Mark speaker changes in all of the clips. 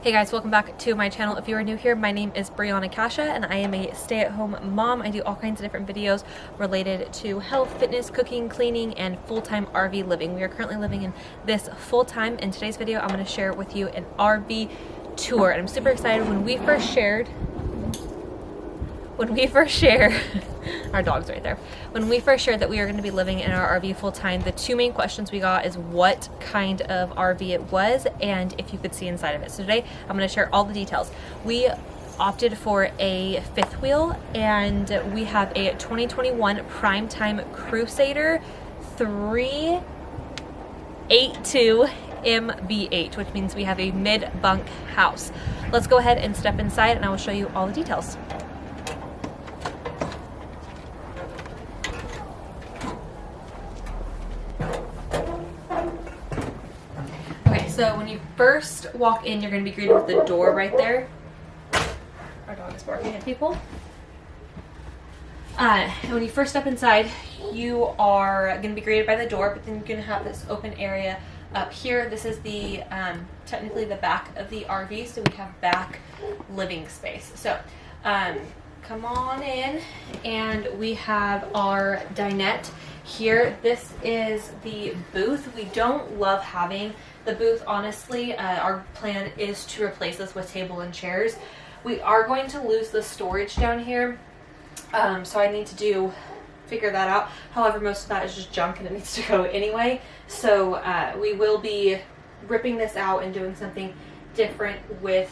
Speaker 1: Hey guys, welcome back to my channel. If you are new here, my name is Brianna Kasha and I am a stay-at-home mom. I do all kinds of different videos related to health, fitness, cooking, cleaning, and full-time RV living. We are currently living in this full-time. In today's video, I'm going to share with you an RV tour, and I'm super excited. When we first shared our dog's right there. When we first shared that we are going to be living in our RV full time, the two main questions we got is what kind of RV it was and if you could see inside of it. So today I'm going to share all the details. We opted for a fifth wheel and we have a 2021 Primetime Crusader 382 MB8, which means we have a mid-bunk house. Let's go ahead and step inside and I will show you all the details. So when you first walk in, you're going to be greeted with the door right there. Our dog is barking at people. And when you first step inside, you are going to be greeted by the door, but then you're going to have this open area up here. This is the technically the back of the RV, so we have back living space. So come on in, and we have our dinette here. This is the booth. We don't love having the booth, honestly. Our plan is to replace this with table and chairs. We are going to lose the storage down here, so I need to figure that out. However, most of that is just junk and it needs to go anyway, so we will be ripping this out and doing something different with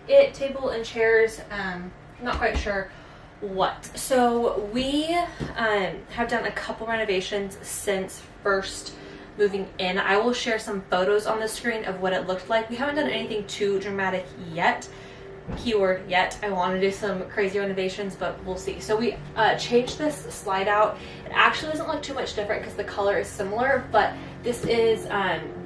Speaker 1: it. Table and chairs, not quite sure what. So we have done a couple renovations since first moving in. I will share some photos on the screen of what it looked like. We haven't done anything too dramatic yet. Keyword yet. I want to do some crazy renovations, but we'll see. So we changed this slide out. It actually doesn't look too much different because the color is similar, but this is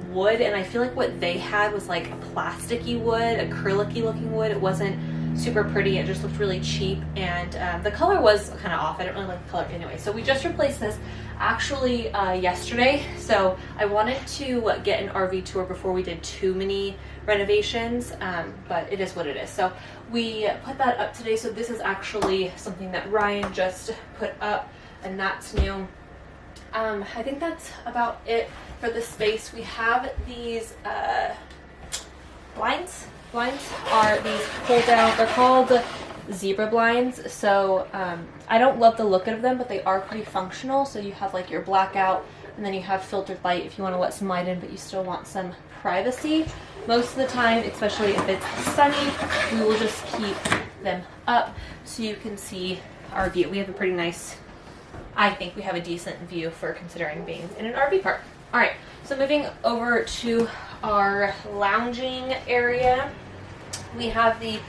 Speaker 1: wood, and I feel like what they had was like plasticky wood, acrylic-y looking wood. It wasn't super pretty. It just looked really cheap, and the color was kind of off. I don't really like the color anyway. So we just replaced this actually yesterday. So I wanted to get an RV tour before we did too many renovations, but it is what it is. So we put that up today. So this is actually something that Ryan just put up, and that's new. I think that's about it for the space. We have these blinds. Blinds are these pull down, they're called zebra blinds. So I don't love the look of them, but they are pretty functional. So you have like your blackout, and then you have filtered light if you want to let some light in, but you still want some privacy. Most of the time, especially if it's sunny, we will just keep them up so you can see our view. We have a pretty nice, I think we have a decent view for considering being in an RV park. All right, so moving over to our lounging area, we have the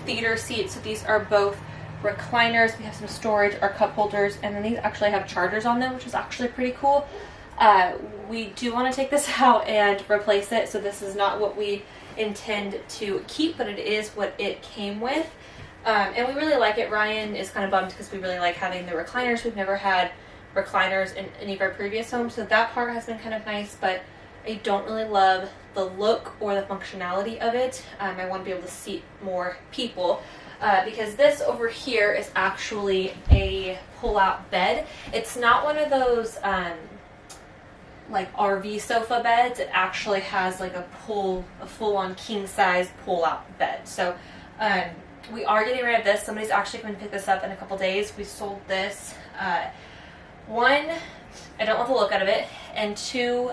Speaker 1: theater seats. So these are both recliners. We have some storage, our cup holders, and then these actually have chargers on them, which is actually pretty cool. We do want to take this out and replace it, so this is not what we intend to keep, but it is what it came with. And we really like it. Ryan is kind of bummed because we really like having the recliners. We've never had recliners in any of our previous homes, so that part has been kind of nice, but I don't really love the look or the functionality of it. I want to be able to seat more people because this over here is actually a pull-out bed. It's not one of those like RV sofa beds. It actually has like a full-on king-size pull-out bed. So we are getting rid of this. Somebody's actually going to pick this up in a couple days. We sold this. One, I don't love the look out of it, and two,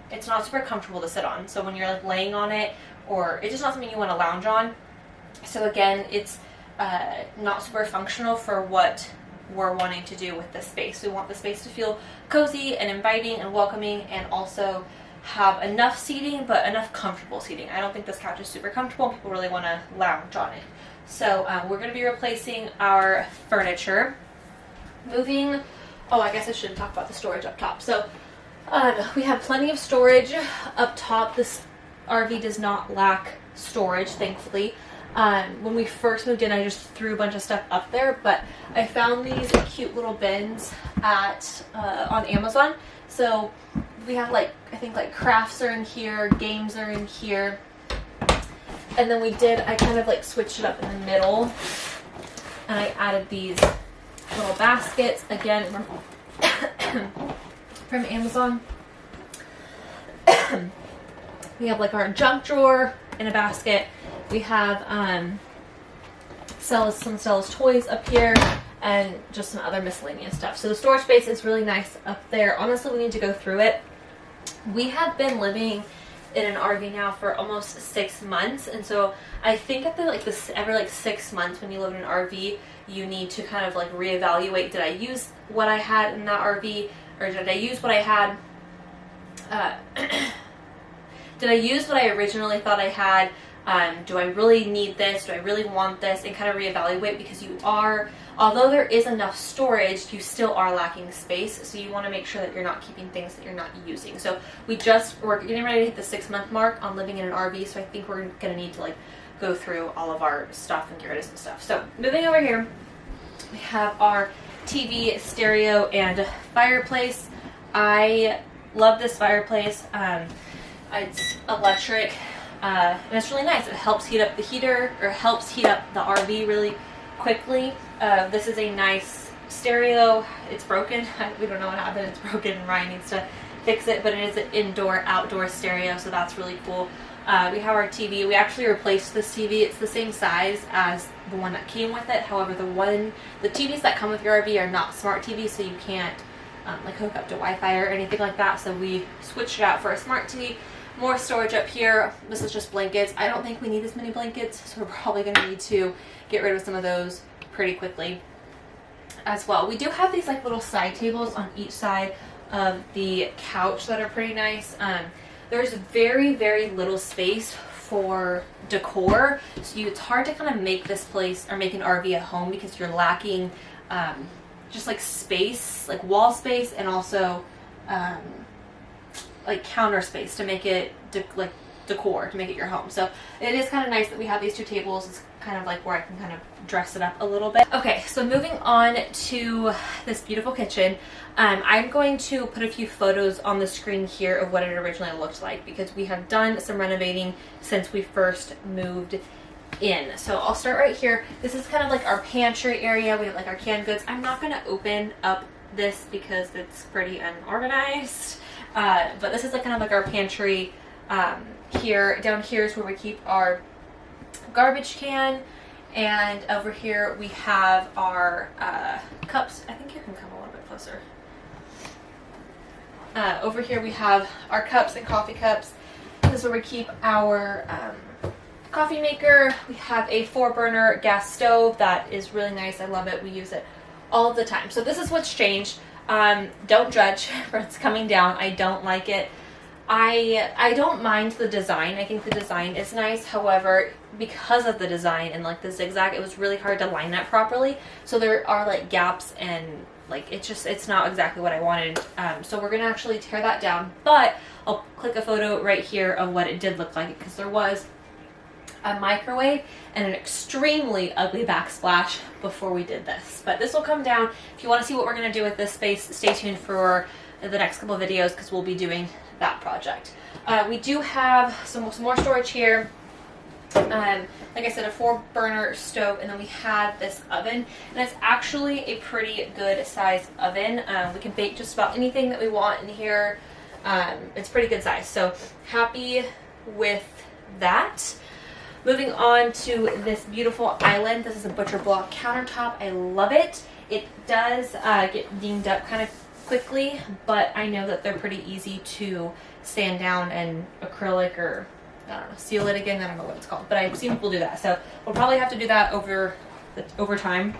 Speaker 1: it's not super comfortable to sit on. So when you're like laying on it, or it's just not something you want to lounge on. So again, it's not super functional for what we're wanting to do with this space. We want the space to feel cozy and inviting and welcoming, and also have enough seating, but enough comfortable seating. I don't think this couch is super comfortable. People really want to lounge on it. So we're going to be replacing our furniture. Moving, oh, I guess I shouldn't talk about the storage up top. So we have plenty of storage up top. This RV does not lack storage, thankfully. When we first moved in, I just threw a bunch of stuff up there, but I found these cute little bins at on Amazon. So we have like, I think like crafts are in here, games are in here. And then I kind of like switched it up in the middle, and I added these little baskets, again from Amazon. We have like our junk drawer in a basket. We have some Stella's toys up here, and just some other miscellaneous stuff. So the storage space is really nice up there. Honestly, we need to go through it. We have been living in an RV now for almost 6 months, and so I think at every like 6 months when you live in an RV, you need to kind of like reevaluate, did I use what I had in that RV, or did I use what I had did I use what I originally thought I had? Do I really need this? Do I really want this? And kind of reevaluate, because although there is enough storage, you still are lacking space. So you want to make sure that you're not keeping things that you're not using. So we're getting ready to hit the 6-month mark on living in an RV. So I think we're going to need to like go through all of our stuff and get rid of some stuff. So moving over here, we have our TV, stereo, and fireplace. I love this fireplace. It's electric. And it's really nice. It helps heat up the RV really quickly. This is a nice stereo. It's broken. We don't know what happened. It's broken, and Ryan needs to fix it, but it is an indoor-outdoor stereo, so that's really cool. We have our TV. We actually replaced this TV. It's the same size as the one that came with it. However, the TVs that come with your RV are not smart TVs, so you can't like hook up to Wi-Fi or anything like that. So we switched it out for a smart TV. More storage up here. This is just blankets. I don't think we need this many blankets, so we're probably going to need to get rid of some of those pretty quickly as well. We do have these like little side tables on each side of the couch that are pretty nice. There's very, very little space for decor, so it's hard to kind of make this place or make an RV a home, because you're lacking just like space, like wall space, and also like counter space to make it decor, to make it your home. So it is kind of nice that we have these two tables. It's kind of like where I can kind of dress it up a little bit. Okay, so moving on to this beautiful kitchen. I'm going to put a few photos on the screen here of what it originally looked like, because we have done some renovating since we first moved in. So I'll start right here. This is kind of like our pantry area. We have like our canned goods. I'm not going to open up this because it's pretty unorganized. But this is like kind of like our pantry here. Down here is where we keep our garbage can, and over here we have our cups. I think you can come a little bit closer. Over here we have our cups and coffee cups. This is where we keep our coffee maker. We have a 4-burner gas stove that is really nice. I love it. We use it all of the time. So this is what's changed. Don't judge for it's coming down. I don't like it. I don't mind the design. I think the design is nice. However, because of the design and like the zigzag, it was really hard to line that properly. So there are like gaps, and like it's not exactly what I wanted. So we're gonna actually tear that down, but I'll click a photo right here of what it did look like, because there was a microwave and an extremely ugly backsplash before we did this. But this will come down. If you want to see what we're going to do with this space, stay tuned for the next couple of videos, because we'll be doing that project. We do have some more storage here. Like I said, a 4-burner stove, and then we have this oven, and it's actually a pretty good size oven. We can bake just about anything that we want in here. It's pretty good size, so happy with that. Moving on to this beautiful island. This is a butcher block countertop. I love it. It does get dinged up kind of quickly, but I know that they're pretty easy to sand down and acrylic, or I don't know, seal it again. I don't know what it's called, but I've seen people do that. So we'll probably have to do that over time.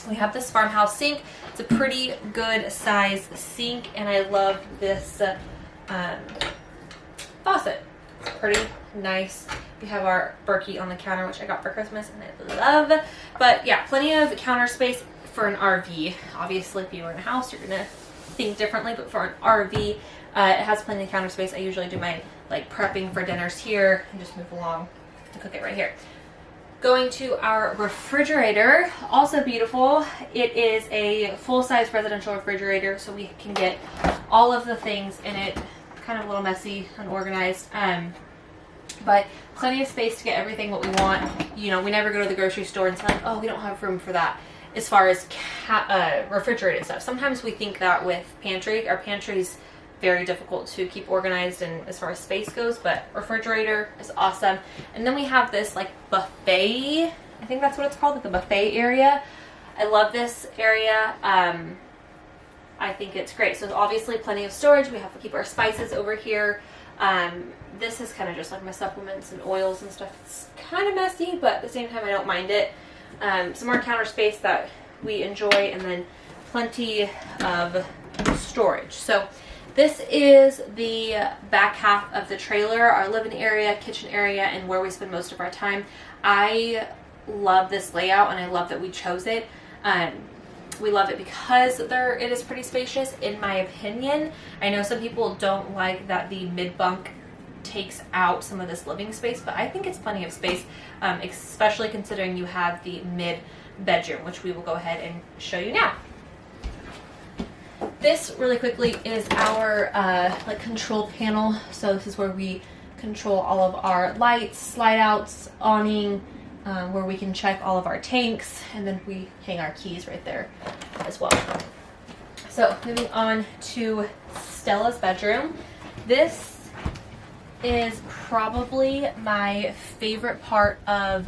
Speaker 1: We have this farmhouse sink. It's a pretty good size sink, and I love this faucet. It's pretty nice. We have our Berkey on the counter, which I got for Christmas and I love. But yeah, plenty of counter space for an RV. Obviously, if you were in a house, you're gonna think differently, but for an RV, it has plenty of counter space. I usually do my like prepping for dinners here and just move along to cook it right here. Going to our refrigerator, also beautiful. It is a full-size residential refrigerator, so we can get all of the things in it. Kind of a little messy, unorganized. But plenty of space to get everything what we want. You know, we never go to the grocery store and say like, oh, we don't have room for that as far as refrigerated stuff. Sometimes we think that with pantry. Our pantry's very difficult to keep organized and as far as space goes, but refrigerator is awesome. And then we have this like buffet, I think that's what it's called, like the buffet area. I love this area. I think it's great. So obviously plenty of storage. We have to keep our spices over here. This is kind of just like my supplements and oils and stuff. It's kind of messy, but at the same time I don't mind it. Some more counter space that we enjoy, and then plenty of storage. So this is the back half of the trailer, our living area, kitchen area, and where we spend most of our time. I love this layout, and I love that we chose it. We love it because it is pretty spacious, in my opinion. I know some people don't like that the mid-bunk takes out some of this living space, but I think it's plenty of space, especially considering you have the mid-bedroom, which we will go ahead and show you now. This really quickly is our like control panel. So this is where we control all of our lights, slide outs, awning, where we can check all of our tanks, and then we hang our keys right there as well. So moving on to Stella's bedroom. This is probably my favorite part of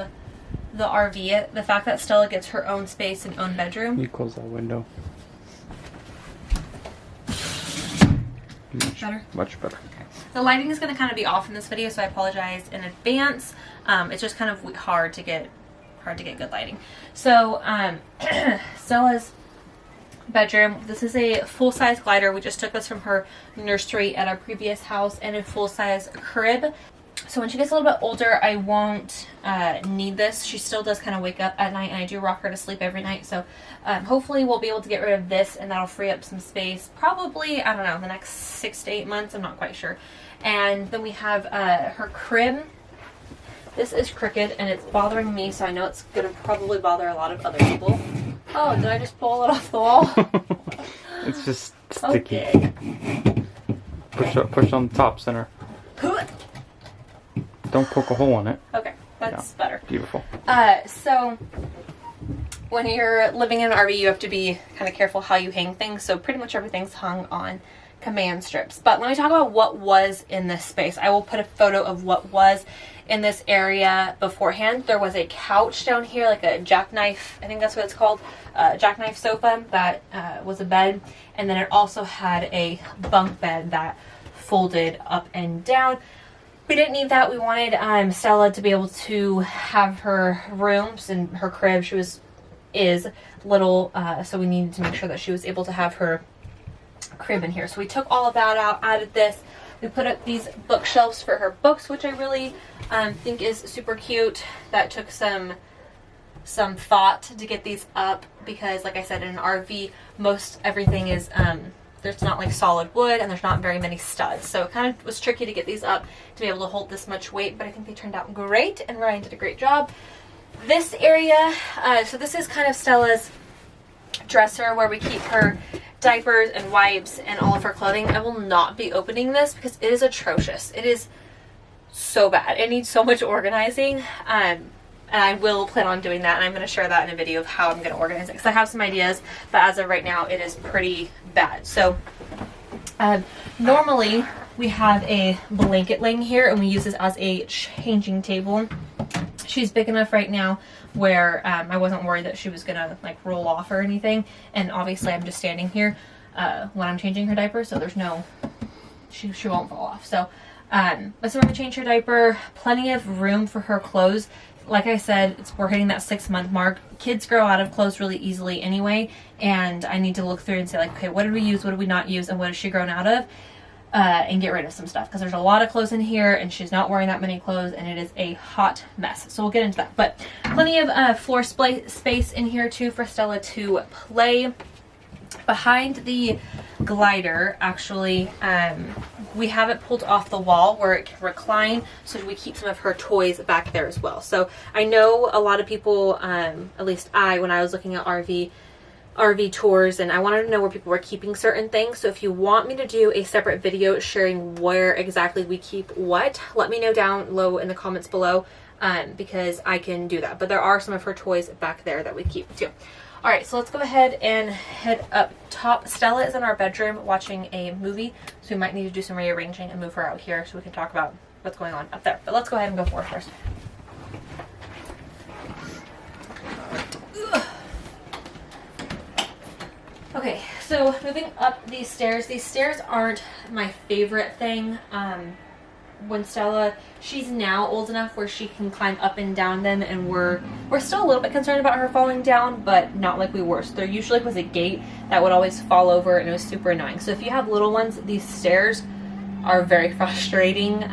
Speaker 1: the RV, the fact that Stella gets her own space and own bedroom.
Speaker 2: You close that window.
Speaker 1: Better?
Speaker 2: Much better.
Speaker 1: Okay. The lighting is going to kind of be off in this video, so I apologize in advance. It's just kind of hard to get good lighting. So Stella's bedroom. This is a full-size glider. We just took this from her nursery at our previous house, and a full-size crib. So when she gets a little bit older, I won't need this. She still does kind of wake up at night, and I do rock her to sleep every night. So hopefully we'll be able to get rid of this, and that'll free up some space. Probably, I don't know, the next 6 to 8 months. I'm not quite sure. And then we have her crib. This is crooked, and it's bothering me, so I know it's going to probably bother a lot of other people. Oh, did I just pull it off the wall?
Speaker 2: It's just sticky.
Speaker 1: Okay.
Speaker 2: Push on the top center. Don't poke a hole in it.
Speaker 1: Okay, that's better.
Speaker 2: Beautiful.
Speaker 1: So when you're living in an RV, you have to be kind of careful how you hang things. So pretty much everything's hung on command strips. But let me talk about what was in this space. I will put a photo of what was in this area beforehand. There was a couch down here, like a jackknife, I think that's what it's called, jackknife sofa that was a bed. And then it also had a bunk bed that folded up and down. We didn't need that. We wanted Stella to be able to have her rooms and her crib. She is little, so we needed to make sure that she was able to have her crib in here. So we took all of that out, added this. We put up these bookshelves for her books, which I really think is super cute. That took some thought to get these up because, like I said, in an RV, most everything is there's not like solid wood, and there's not very many studs. So it kind of was tricky to get these up to be able to hold this much weight, but I think they turned out great, and Ryan did a great job. This area, so this is kind of Stella's dresser where we keep her diapers and wipes and all of her clothing. I will not be opening this because it is atrocious. It is so bad. It needs so much organizing. And I will plan on doing that, and I'm going to share that in a video of how I'm going to organize it because I have some ideas, but as of right now it is pretty bad. So normally we have a blanket laying here, and we use this as a changing table. She's big enough right now where I wasn't worried that she was going to like roll off or anything, and obviously I'm just standing here when I'm changing her diaper, so there's no, she won't fall off. So but so we're going to change her diaper. Plenty of room for her clothes. Like I said, we're hitting that 6-month mark. Kids grow out of clothes really easily anyway, and I need to look through and say like, okay, what did we use, what did we not use, and what has she grown out of, and get rid of some stuff because there's a lot of clothes in here, and she's not wearing that many clothes, and it is a hot mess. So we'll get into that. But plenty of floor space in here too for Stella to play. Behind the glider, actually, we have it pulled off the wall where it can recline, so we keep some of her toys back there as well. So I know a lot of people, at least when I was looking at RV, RV tours, and I wanted to know where people were keeping certain things. So if you want me to do a separate video sharing where exactly we keep what, let me know down low in the comments below, because I can do that. But there are some of her toys back there that we keep too. All right, so let's go ahead and head up top. Stella is in our bedroom watching a movie, so we might need to do some rearranging and move her out here so we can talk about what's going on up there. But let's go ahead and go forward first. Okay, so moving up these stairs aren't my favorite thing. When Stella, she's now old enough where she can climb up and down them, and we're still a little bit concerned about her falling down, but not like we were. So there usually was a gate that would always fall over, and it was super annoying. So if you have little ones, these stairs are very frustrating,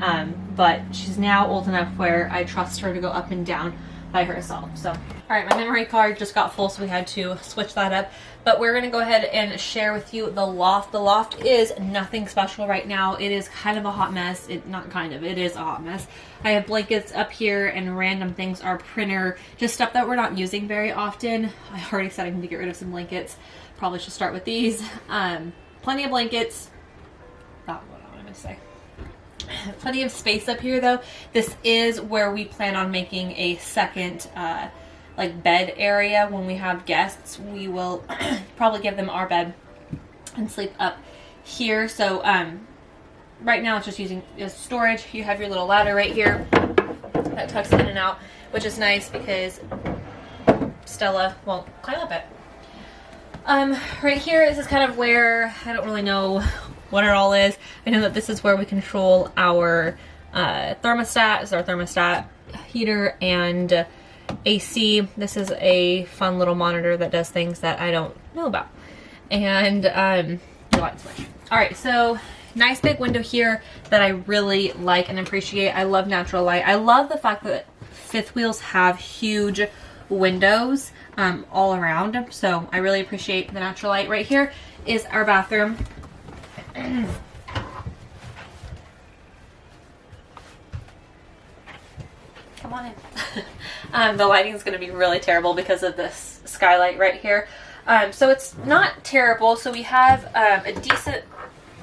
Speaker 1: but she's now old enough where I trust her to go up and down by herself. So, all right, my memory card just got full, so we had to switch that up. But we're gonna go ahead and share with you the loft. The loft is nothing special right now. It is kind of a hot mess. It is a hot mess. I have blankets up here and random things, our printer, just stuff that we're not using very often. I already said I need to get rid of some blankets. Probably should start with these. Plenty of blankets. What am I gonna say? Plenty of space up here though. This is where we plan on making a second like bed area. When we have guests, we will probably give them our bed and sleep up here. So right now it's just using as storage. You have your little ladder right here that tucks in and out, which is nice because Stella won't climb up it. Right here, this is kind of where, I don't really know what it all is. I know that this is where we control our thermostat. This is our thermostat, heater, and AC. This is a fun little monitor that does things that I don't know about. And your light switch. All right, so nice big window here that I really like and appreciate. I love natural light. I love the fact that fifth wheels have huge windows all around. So I really appreciate the natural light. Right here is our bathroom. Come on in. The lighting is going to be really terrible because of this skylight right here. So it's not terrible. So we have a decent,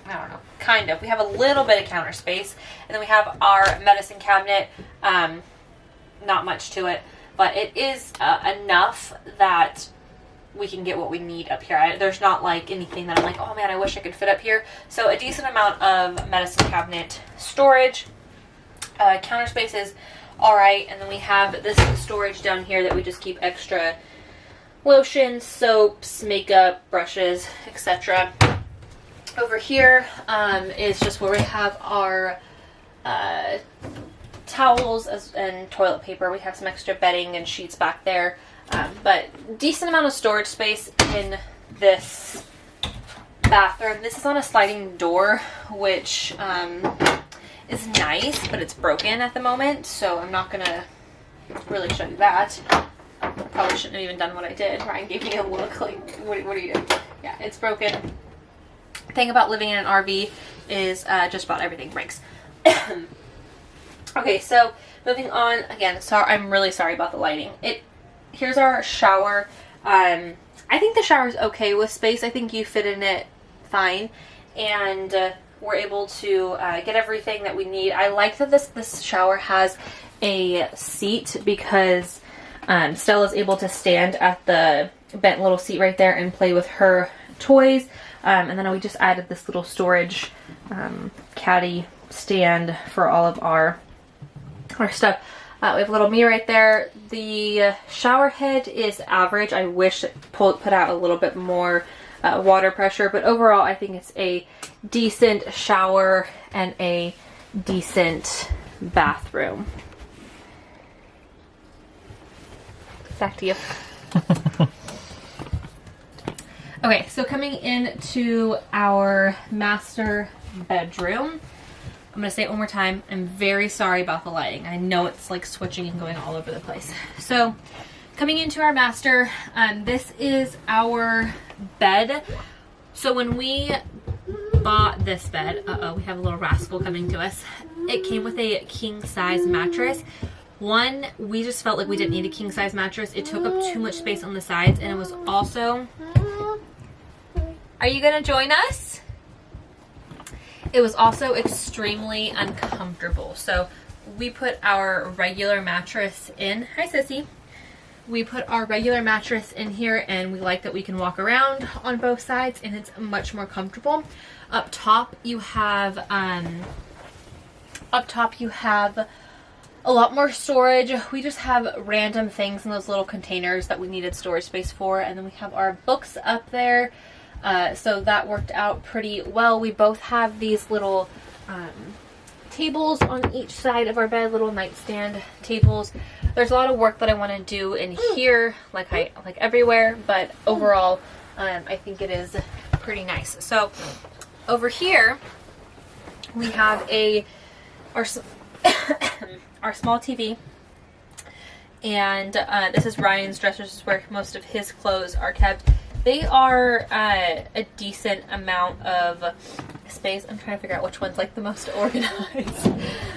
Speaker 1: I don't know, kind of. We have a little bit of counter space. And then we have our medicine cabinet. Not much to it. But it is enough that we can get what we need up here. There's not like anything that I'm like, oh man, I wish I could fit up here. So a decent amount of medicine cabinet storage. Counter space is alright. And then we have this storage down here that we just keep extra lotions, soaps, makeup, brushes, etc. Over here is just where we have our towels and toilet paper. We have some extra bedding and sheets back there. But decent amount of storage space in this bathroom. This is on a sliding door, which is nice, but it's broken at the moment, so I'm not gonna really show you that. Probably shouldn't have even done what I did. Ryan gave me a look like, what are you doing? Yeah, it's broken. Thing about living in an RV is just about everything breaks. Okay, so moving on. Again, sorry, I'm really sorry about the lighting. Here's our shower. I think the shower's okay with space. I think you fit in it fine, and we're able to get everything that we need. I like that this shower has a seat because Stella's able to stand at the bent little seat right there and play with her toys. And then we just added this little storage caddy stand for all of our stuff. We have a little mirror right there. The shower head is average. I wish it put out a little bit more water pressure, but overall I think it's a decent shower and a decent bathroom. Back to you. Okay, so coming into our master bedroom. I'm going to say it one more time. I'm very sorry about the lighting. I know it's like switching and going all over the place. So coming into our master, this is our bed. So when we bought this bed, we have a little rascal coming to us. It came with a king size mattress. One, we just felt like we didn't need a king size mattress. It took up too much space on the sides, and it was also... Are you gonna join us? It was also extremely uncomfortable. So we put our regular mattress in. Hi, Sissy. We put our regular mattress in here, and we like that we can walk around on both sides, and it's much more comfortable. Up top you have a lot more storage. We just have random things in those little containers that we needed storage space for, and then we have our books up there. So that worked out pretty well. We both have these little tables on each side of our bed, little nightstand tables. There's a lot of work that I want to do in here, like everywhere, but overall, I think it is pretty nice. So over here, we have our small TV, and this is Ryan's dresser. This is where most of his clothes are kept. They are a decent amount of space. I'm trying to figure out which one's like the most organized.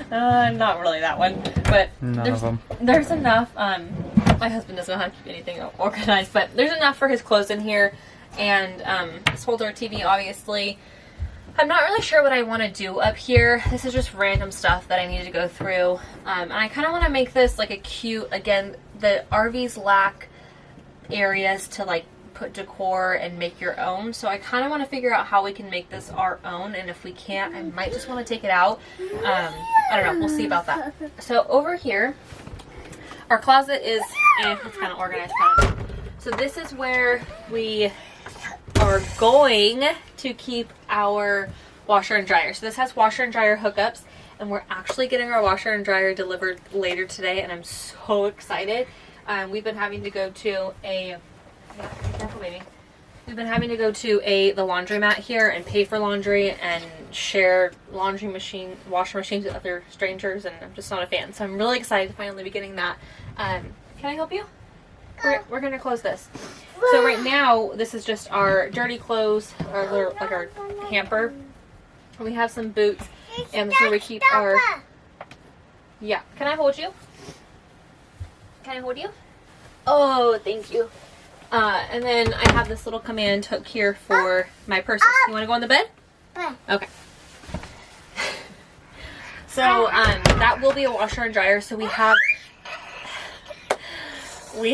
Speaker 1: Not really that one, but there's enough. My husband doesn't know how to keep anything organized, but there's enough for his clothes in here, and this holds our TV, obviously. I'm not really sure what I want to do up here. This is just random stuff that I need to go through, and I kind of want to make this like a cute, again, the RVs lack areas to like put decor and make your own, so I kind of want to figure out how we can make this our own, and if we can't, I might just want to take it out. I don't know, we'll see about that. So over here, our closet is it's kind of organized, so this is where we are going to keep our washer and dryer. So this has washer and dryer hookups, and we're actually getting our washer and dryer delivered later today, and I'm so excited. We've been having to go to careful, baby. We've been having to go to the laundromat here and pay for laundry and share washer machines with other strangers, and I'm just not a fan. So I'm really excited to finally be getting that. Can I help you? We're gonna close this. So right now, this is just our dirty clothes, our hamper. We have some boots, and this is where we keep our... Yeah, can I hold you? Can I hold you? Oh, thank you. And then I have this little command hook here for my purses. You want to go on the bed? Okay. So that will be a washer and dryer. So we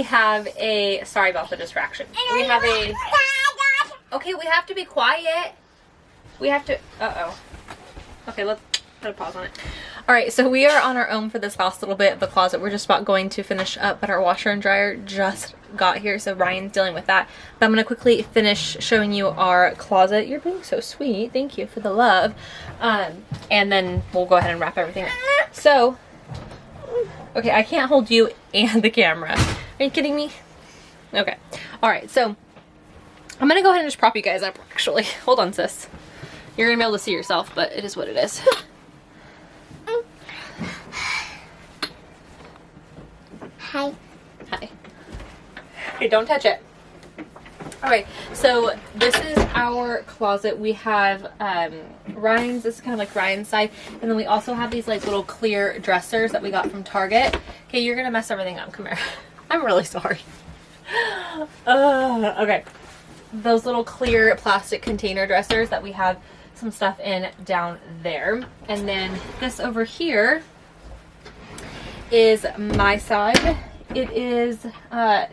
Speaker 1: have a, sorry about the distraction. We have a, okay, we have to be quiet. We have to, okay, let's put a pause on it. All right, so we are on our own for this last little bit of the closet. We're just about going to finish up, but our washer and dryer just got here, so Ryan's dealing with that. But I'm gonna quickly finish showing you our closet. You're being so sweet. Thank you for the love. And then we'll go ahead and wrap everything up. So, okay, I can't hold you and the camera. Are you kidding me? Okay. All right, so I'm gonna go ahead and just prop you guys up, actually. Hold on, sis. You're gonna be able to see yourself, but it is what it is.
Speaker 3: Hi.
Speaker 1: Hi. Hey, don't touch it. Alright, so this is our closet. We have Ryan's, this is kind of like Ryan's side, and then we also have these like little clear dressers that we got from Target. Okay, you're gonna mess everything up. Come here. I'm really sorry. Okay. Those little clear plastic container dressers that we have some stuff in down there. And then this over here is my side. It is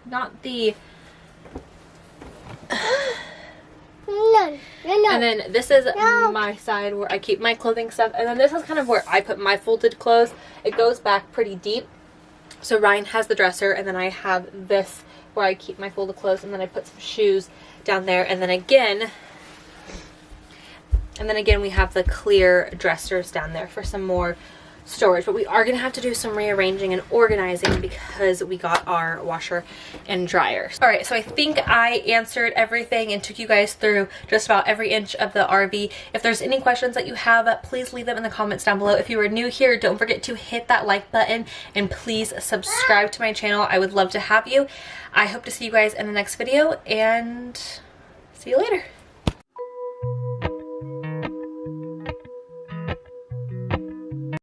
Speaker 1: not the
Speaker 3: No.
Speaker 1: and then this is my side where I keep my clothing stuff, and then this is kind of where I put my folded clothes. It goes back pretty deep, so Ryan has the dresser, and then I have this where I keep my folded clothes, and then I put some shoes down there, and then again we have the clear dressers down there for some more storage. But we are gonna have to do some rearranging and organizing because we got our washer and dryer. All right, so I think I answered everything and took you guys through just about every inch of the RV. If there's any questions that you have, please leave them in the comments down below. If you are new here, don't forget to hit that like button and please subscribe to my channel. I would love to have you. I hope to see you guys in the next video, and see you later.